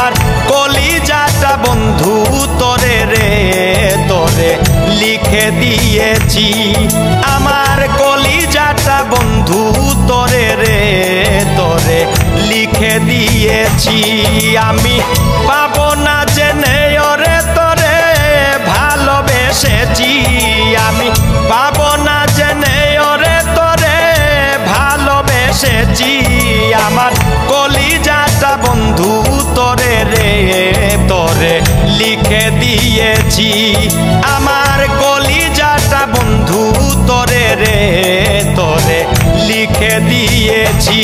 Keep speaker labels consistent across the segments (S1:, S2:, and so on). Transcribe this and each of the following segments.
S1: আমার কলিজাটা বন্ধু তোরে রে তোরে লিখে দিয়েছি আমার কলিজাটা বন্ধু তোরে রে তোরে লিখে দিয়েছি আমি পাবো না জেনে ওরে তোরে ভালোবেসেছি আমি পাবো না জেনে ওরে তোরে ভালোবেসেছি আমার কলিজাটা বন্ধু তোরে রে তোরে লিখে দিয়েছি আমার কলিজাটা বন্ধু তোরে রে তোরে লিখে দিয়েছি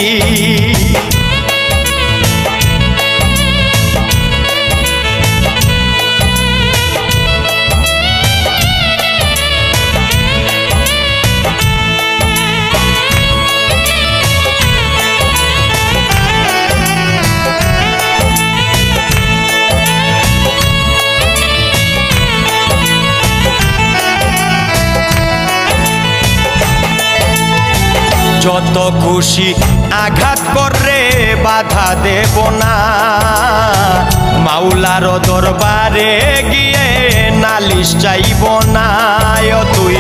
S1: যত খুশি আঘাত করে বাধা দেব না মাওলার দরবারে গিয়ে নালিশ চাইব না তুই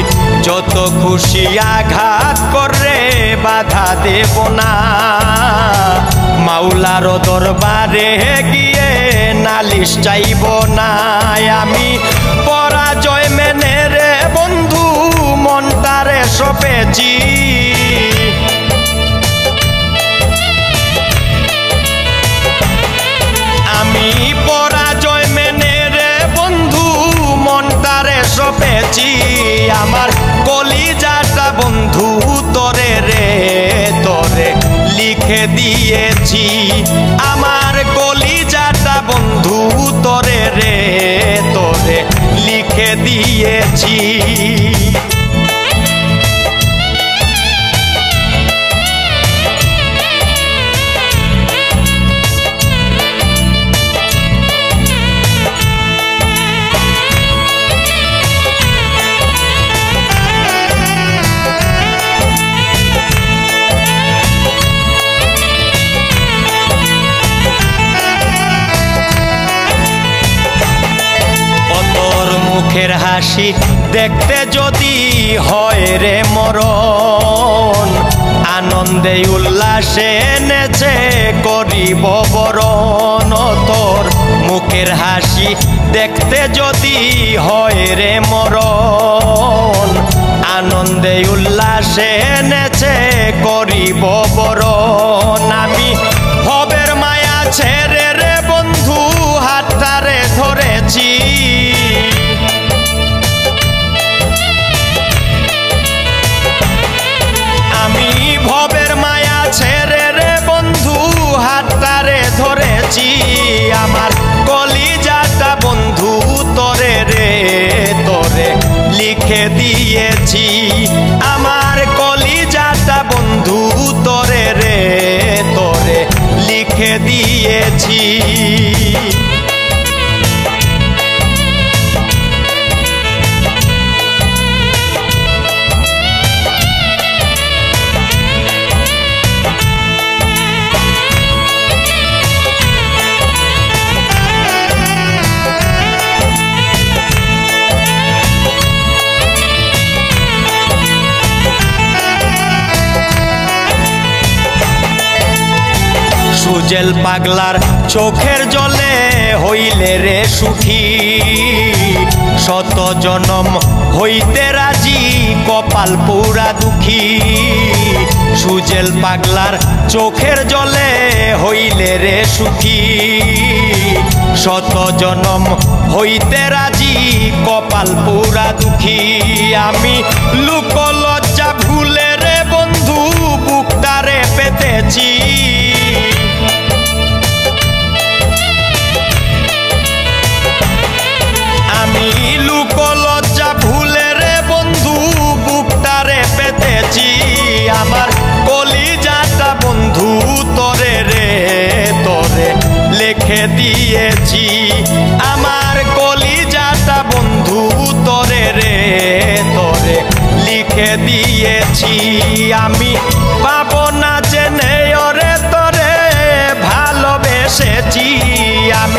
S1: যত খুশি আঘাত করে বাধা দেব না মাওলার দরবারে গিয়ে নালিশ চাইব না আমি পরাজয় মেনে রে বন্ধু মনটারে সপেছি আমি পরাজয় মেনে রে বন্ধু মনটারে সপেছি আমার কলিজাটা বন্ধু তোরে রে তোরে লিখে দিয়েছি আমার কলিজাটা বন্ধু তোরে রে তোরে লিখে দিয়েছি মুখের হাসি দেখতে যদি হয় রে মরণ আনন্দে উল্লাসে নেচে করিব বরণ তোর মুখের হাসি দেখতে যদি হয় রে মরণ আনন্দে উল্লাসে নেচে করিব বরণ আমি ভবের মায়া ছেড়ে রে বন্ধু হাতটারে ধরেছি আমি ভবের মায়া ছেড়ে রে বন্ধু হাতটারে ধরেছি আমার কলিজাটা বন্ধু তোরে রে তোরে লিখে দিয়েছি আমার কলিজাটা বন্ধু তোরে রে তোরে লিখে দিয়েছি সুজেল পাগলার চোখের জলে হইলে রে সুখী শত জনম হইতে রাজি কপাল পুরা দুঃখী সুজেল পাগলার চোখের জলে হইলে রে সুখী শত জনম হইতে রাজি কপাল পুরা দুঃখী আমি লোক লজ্জা ভুলে রে বন্ধু বুকটারে পেতেছি আমি লোক লজ্জা ভুলে রে বন্ধু বুকটারে পেতেছি আমার কলিজাটা বন্ধু তোরে রে তোরে লিখে দিয়েছি আমার কলিজাটা বন্ধু তোরে রে তোরে লিখে দিয়েছি আমি পাবো না জেনে ওরে তোরে ভালোবেসেছি আমি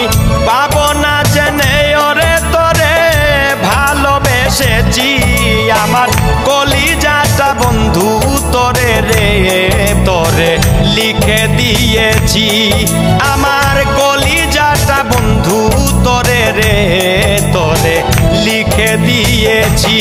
S1: দিয়েছি আমার কলিজাটা বন্ধু তোরে রে তোরে লিখে দিয়েছি।